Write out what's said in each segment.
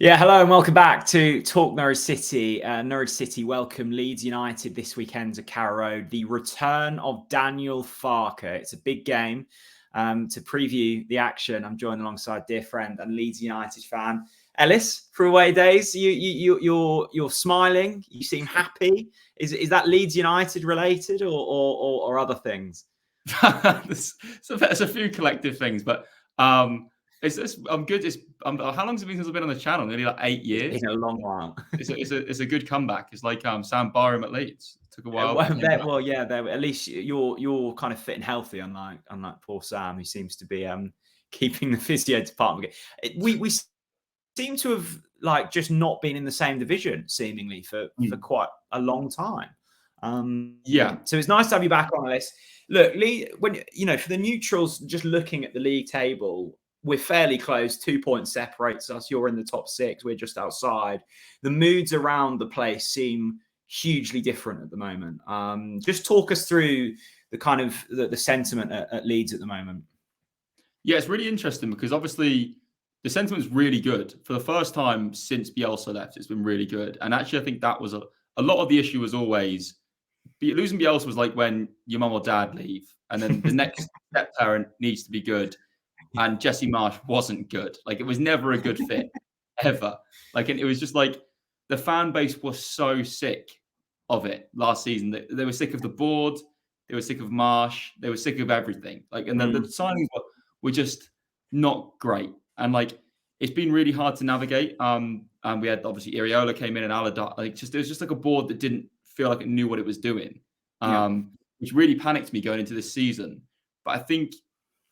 Yeah, hello and welcome back to Talk Norwich City. Norwich City welcome Leeds United this weekend to Carrow Road. The return of Daniel Farke. It's a big game. To preview the action, I'm joined alongside dear friend and Leeds United fan Ellis. For away days, you're smiling. You seem happy. Is that Leeds United related or other things? There's a few collective things, but I'm good. How long has it been since I've been on the channel? Nearly like 8 years. It's been a long while. It's a good comeback. It's like Sam Byram at Leeds. It took a while. At least you're kind of fit and healthy, unlike poor Sam, who seems to be keeping the physio department. We seem to have just not been in the same division seemingly for quite a long time. So it's nice to have you back on this. Look, when for the neutrals, just looking at the league table, we're fairly close. 2 points separates us. You're in the top 6. We're just outside. The moods around the place seem hugely different at the moment. Just talk us through the kind of the sentiment at Leeds at the moment. Yeah, it's really interesting because obviously the sentiment's really good. For the first time since Bielsa left, it's been really good. And actually, I think that was a lot of the issue was always losing Bielsa was like when your mum or dad leave, and then the next step parent needs to be good. And Jesse Marsch wasn't good. Like, it was never a good fit, ever. Like, and it was just like the fan base was so sick of it last season. They were sick of the board. They were sick of Marsch. They were sick of everything. Like, and then the signings were just not great. And like, it's been really hard to navigate. And we had obviously Iriola came in and Alada. Like, it was just like a board that didn't feel like it knew what it was doing, which really panicked me going into this season. But I think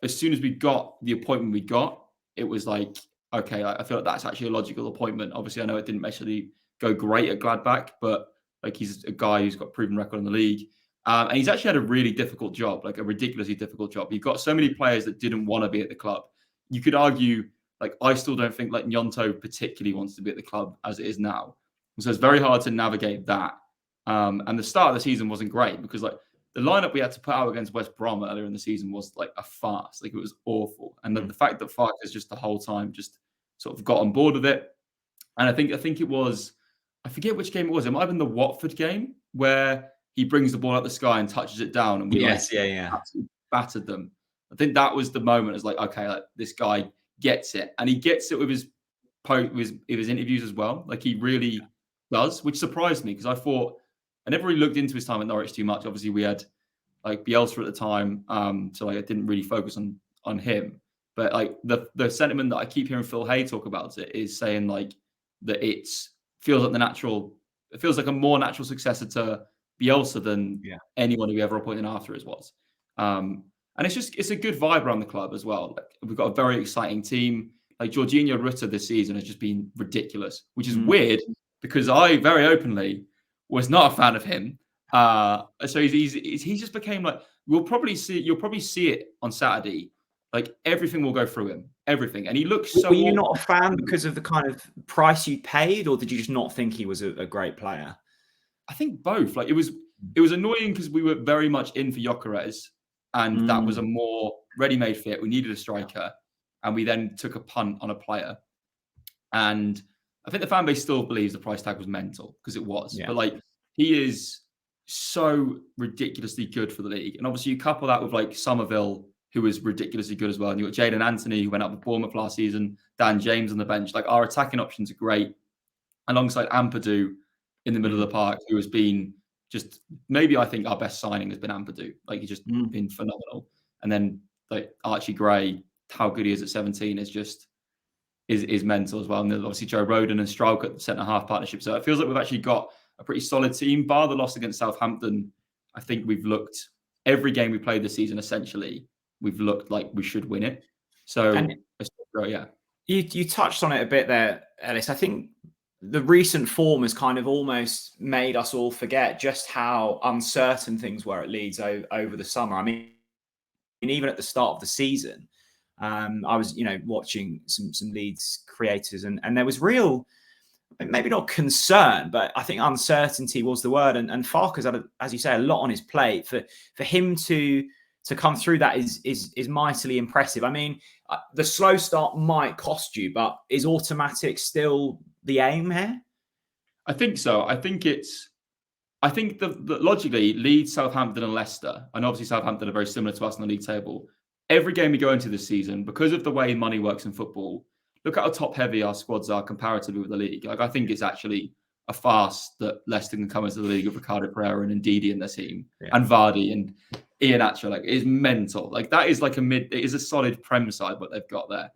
as soon as we got the appointment we got, it was like, okay, I feel like that's actually a logical appointment. Obviously, I know it didn't necessarily go great at Gladbach, but like he's a guy who's got a proven record in the league. And he's actually had a really difficult job, like a ridiculously difficult job. You've got so many players that didn't want to be at the club. You could argue, like, I still don't think like Gnonto particularly wants to be at the club as it is now. So it's very hard to navigate that. And the start of the season wasn't great because like the lineup we had to put out against West Brom earlier in the season was like a farce. Like, it was awful. And the fact that Farke has just the whole time just sort of got on board with it. And I think it was, I forget which game it was. It might have been the Watford game where he brings the ball out the sky and touches it down, and we absolutely battered them. I think that was the moment. It's like, okay, like, this guy gets it, and he gets it with his interviews as well. Like, he really does, which surprised me because I thought I never really looked into his time at Norwich too much. Obviously, we had like Bielsa at the time, so like I didn't really focus on him. But like the sentiment that I keep hearing Phil Hay talk about it is saying like that it feels like a more natural successor to Bielsa than anyone who ever appointed after us was. And it's a good vibe around the club as well. Like, we've got a very exciting team. Like, Jorginho Rutter this season has just been ridiculous, which is weird because I very openly was not a fan of him. So he just became like, you'll probably see it on Saturday. Like, everything will go through him, everything. And he looks so. Were you not a fan because of the kind of price you paid, or did you just not think he was a great player? I think both. Like, it was annoying because we were very much in for Gyökeres, and that was a more ready-made fit. We needed a striker, and we then took a punt on a player. And I think the fan base still believes the price tag was mental because it was. Yeah. But like, he is so ridiculously good for the league. And obviously you couple that with like Somerville, who was ridiculously good as well. And you got Jadon Anthony, who went up with Bournemouth last season, Dan James on the bench. Like, our attacking options are great. Alongside Ampadu in the middle of the park, who has been just, maybe I think our best signing has been Ampadu. Like, he's just been phenomenal. And then like Archie Gray, how good he is at 17 is just is mental as well. And then obviously Joe Rodon and Strauch at the centre-half partnership. So it feels like we've actually got a pretty solid team. Bar the loss against Southampton, I think we've looked, every game we played this season, essentially, we've looked like we should win it. So, yeah. You touched on it a bit there, Ellis. I think the recent form has kind of almost made us all forget just how uncertain things were at Leeds over the summer. I mean, even at the start of the season, I was, watching some Leeds creators, and there was real, maybe not concern, but I think uncertainty was the word. And Farke's had, as you say, a lot on his plate. For him to to come through that is mightily impressive. I mean, the slow start might cost you, but is automatic still the aim here? I think so. I think the logically Leeds, Southampton, and Leicester, and obviously Southampton are very similar to us on the league table. Every game we go into this season, because of the way money works in football, look at how top heavy our squads are comparatively with the league. Like, I think it's actually a farce that Leicester can come into the league with Ricardo Pereira and Ndidi in their team, and Vardy and Ian Atcher. Like, it is mental. Like, that is like it is a solid Prem side what they've got there.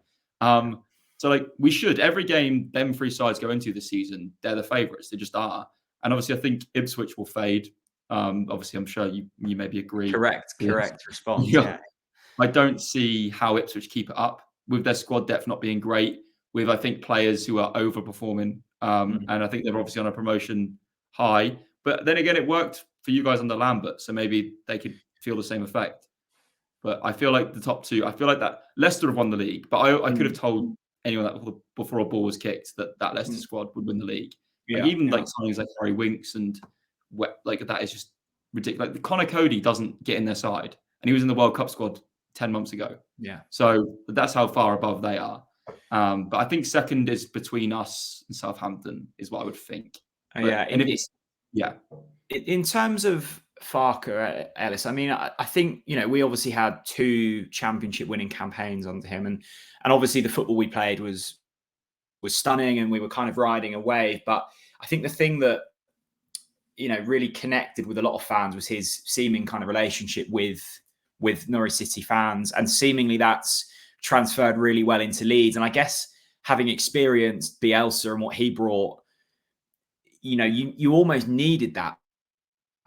So like, we should, every game them three sides go into this season, they're the favourites. They just are. And obviously, I think Ipswich will fade. Obviously, I'm sure you maybe agree. Correct response. Yeah. I don't see how Ipswich keep it up with their squad depth not being great, with, I think, players who are overperforming. And I think they're obviously on a promotion high. But then again, it worked for you guys under Lambert, so maybe they could feel the same effect. But I feel like the top two, I feel like that Leicester have won the league. But I could have told anyone that before a ball was kicked that Leicester squad would win the league. Like, even like signings like Harry Winks and like that is just ridiculous. Like, Connor Cody doesn't get in their side, and he was in the World Cup squad 10 months ago. Yeah. So that's how far above they are. But I think second is between us and Southampton is what I would think. And if it's in terms of Farke, Ellis, I mean, I think, you know, we obviously had 2 championship winning campaigns under him, and obviously the football we played was stunning, and we were kind of riding a wave. But I think the thing that, you know, really connected with a lot of fans was his seeming kind of relationship with Norwich City fans, and seemingly that's transferred really well into Leeds. And I guess having experienced Bielsa and what he brought, you know, you almost needed that,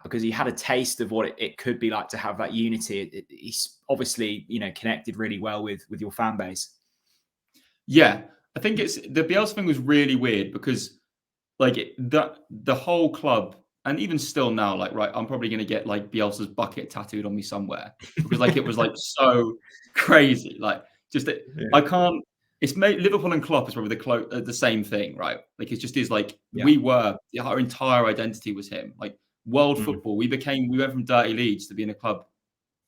because he had a taste of what it could be like to have that unity. He's obviously, you know, connected really well with your fan base. Yeah, I think it's the Bielsa thing was really weird, because like the whole club, and even still now, like, right, I'm probably going to get like Bielsa's bucket tattooed on me somewhere, because like it was like so crazy. Like, just I can't. It's Liverpool and Klopp is probably the same thing, right? Like, it just is like our entire identity was him. Like, world football, we went from dirty Leeds to being a club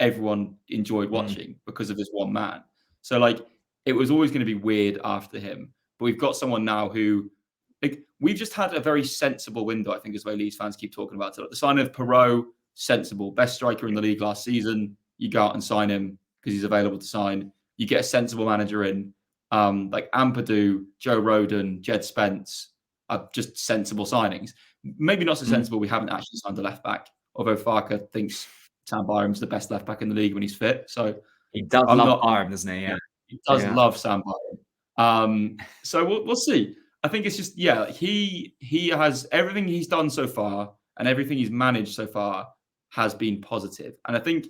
everyone enjoyed watching because of this one man. So like, it was always going to be weird after him. But we've got someone now who, like, we've just had a very sensible window, I think, is the way Leeds fans keep talking about it. Like, the signing of Perot, sensible, best striker in the league last season. You go out and sign him because he's available to sign. You get a sensible manager in, like Ampadu, Joe Rodon, Jed Spence, are just sensible signings. Maybe not so sensible. We haven't actually signed a left back, although Farke thinks Sam Byram's the best left back in the league when he's fit. So he does love Byram, doesn't he? Yeah, he does love Sam Byram. So we'll see. I think it's just, he has everything he's done so far, and everything he's managed so far has been positive. And I think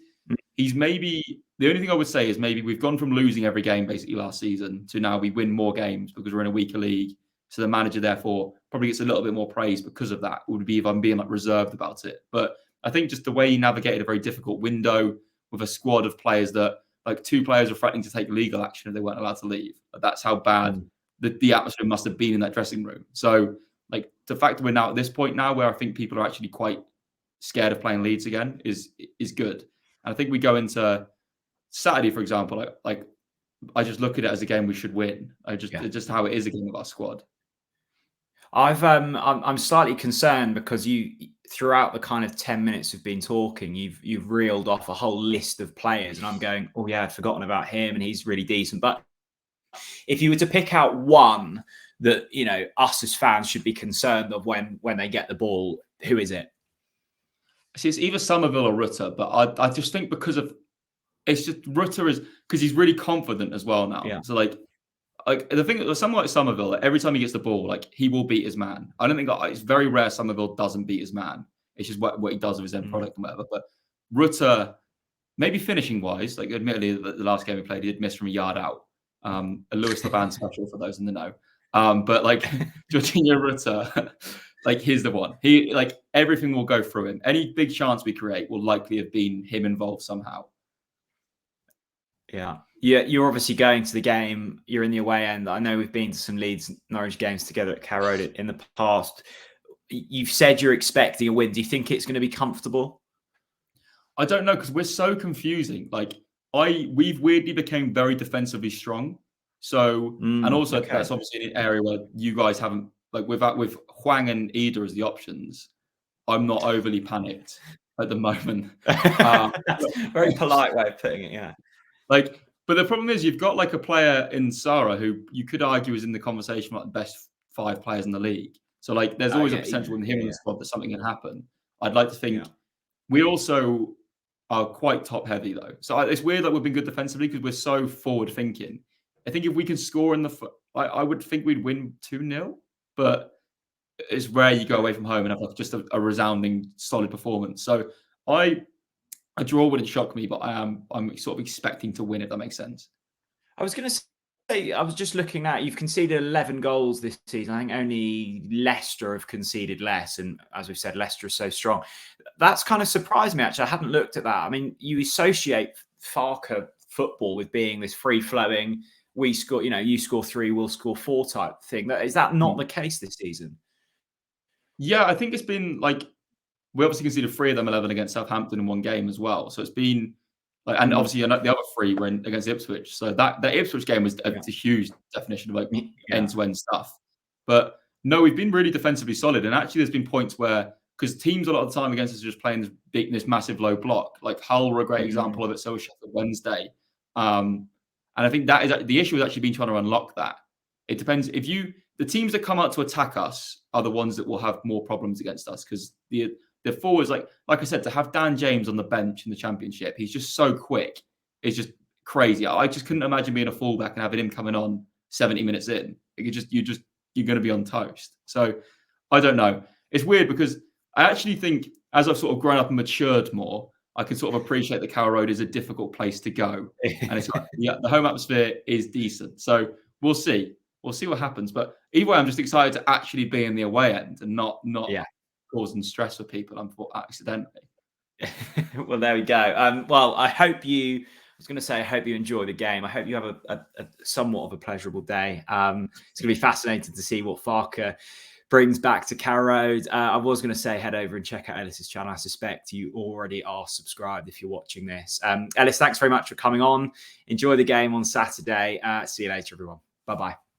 he's maybe, the only thing I would say is maybe we've gone from losing every game basically last season to now we win more games because we're in a weaker league. So the manager, therefore, probably gets a little bit more praise because of that, would be if I'm being like reserved about it. But I think just the way he navigated a very difficult window with a squad of players that, like, 2 players were threatening to take legal action if they weren't allowed to leave. Like, that's how bad the atmosphere must have been in that dressing room. So, like, the fact that we're now at this point now where I think people are actually quite scared of playing Leeds again is good. And I think we go into Saturday, for example, like I just look at it as a game we should win. Just how it is a game of our squad. I'm slightly concerned because you, throughout the kind of 10 minutes we've been talking, you've reeled off a whole list of players, and I'm going, oh yeah, I'd forgotten about him, and he's really decent. But if you were to pick out one that, you know, us as fans should be concerned of when they get the ball, who is it? See, it's either Somerville or Rutter, but I just think because of, it's just Rutter is, because he's really confident as well now. Yeah. So like the thing that someone like Somerville, every time he gets the ball, like, he will beat his man. I don't think it's very rare Somerville doesn't beat his man. It's just what he does with his end product and whatever. But Rutter, maybe finishing wise, like, admittedly, the last game he played, he did miss from a yard out. A Lewis Levan special for those in the know. But like, Jorginho Rutter, like, he's the one. He, like, everything will go through him. Any big chance we create will likely have been him involved somehow. Yeah. You're obviously going to the game. You're in the away end. I know we've been to some Leeds Norwich games together at Carrow Road in the past. You've said you're expecting a win. Do you think it's going to be comfortable? I don't know, because we're so confusing. Like we've weirdly became very defensively strong. So, and also that's obviously an area where you guys haven't, like with Hwang and Ida as the options, I'm not overly panicked at the moment. That's a very polite way of putting it, yeah. Like, but the problem is you've got like a player in Sarah who you could argue is in the conversation about the best 5 players in the league. So like there's always a potential with him in the squad that something can happen. I'd like to think we also are quite top heavy though. So it's weird that we've been good defensively because we're so forward thinking. I think if we can score in I would think we'd win 2-0, but it's rare you go away from home and have just a resounding solid performance. So a draw wouldn't shock me, but I'm sort of expecting to win, if that makes sense. I was going to say, I was just looking at, you've conceded 11 goals this season. I think only Leicester have conceded less. And as we've said, Leicester is so strong. That's kind of surprised me, actually. I hadn't looked at that. I mean, you associate Farke football with being this free-flowing, we score, you score 3, we'll score 4 type thing. Is that not the case this season? Yeah, I think it's been like, we obviously conceded 3 of them 11 against Southampton in one game as well. So it's been like, and obviously the other 3 were against Ipswich. So that Ipswich game was a huge definition of like end-to-end stuff. But no, we've been really defensively solid. And actually there's been points where, because teams a lot of the time against us are just playing this massive low block, like Hull were a great example of it. So was Sheffield Wednesday. And I think that is the issue has actually been trying to unlock that. It depends the teams that come out to attack us are the ones that will have more problems against us, because the forwards, like I said, to have Dan James on the bench in the Championship, he's just so quick. It's just crazy. I just couldn't imagine being a fullback and having him coming on 70 minutes in. You're going to be on toast. So I don't know. It's weird because I actually think as I've sort of grown up and matured more, I can sort of appreciate that Carrow Road is a difficult place to go, and it's like, the home atmosphere is decent. So we'll see. We'll see what happens. But either way, I'm just excited to actually be in the away end and not causing stress for people, accidentally. Well, there we go. Well, I hope you enjoy the game. I hope you have a somewhat of a pleasurable day. It's going to be fascinating to see what Farke brings back to Carrow Road. I was going to say head over and check out Ellis's channel. I suspect you already are subscribed if you're watching this. Ellis, thanks very much for coming on. Enjoy the game on Saturday. See you later, everyone. Bye-bye.